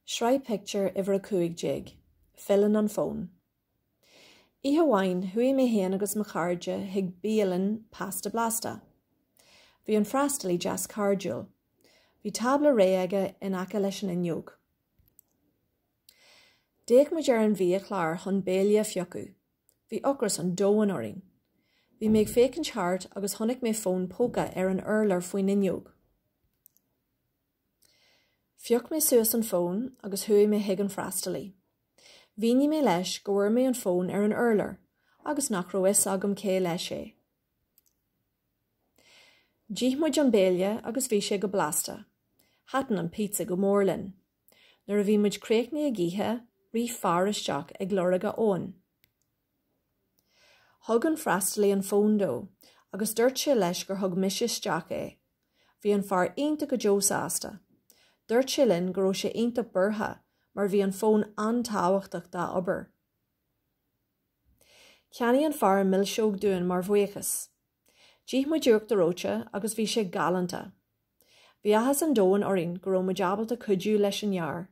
Sraith Pictiúr iver a cúig jig, Filleann an phone. Ihe bhain hui mé héan agus mo chairde hig Filleann pasta blasta. Bhí an freastalí jas cardúil. Bhí tabla ré aige in aca leis an inniuog. Déag mo dear an bhí a chláir chun bélia fiocu. Bhí ocras an dóan oring. Bhí méid fécin teart agus chonig mé phone póca an urlar faoin inniuog. Fioc mé suas an phone agus hui mé hig an freastalí. Bhíní mé leis go bhfuair mé an phone an urlar agus nach rois agam cé leis é. Díth muid an bélia agus bhí sé go blasta. Hatan an pizza go mórlinn. Nuair a bhí muid créicní a gíthe, rí fear isteach ag glóraga ón. Thug an freastalí an phone dó, agus dúirt sé leis gur thug misis isteach é. Bhí an fear aonta go deosásta. Dúirt sé linn go raibh sé aonta burtha, mar bhí an phone antáhachtach dá obair. Ceannaí an fear millseog dúin mar bhuichas. Díth muid dúirt do róte agus bhí sé galanta. Bhí ahas an dóin oring go raibh muid abalta cuidú leis an jaar.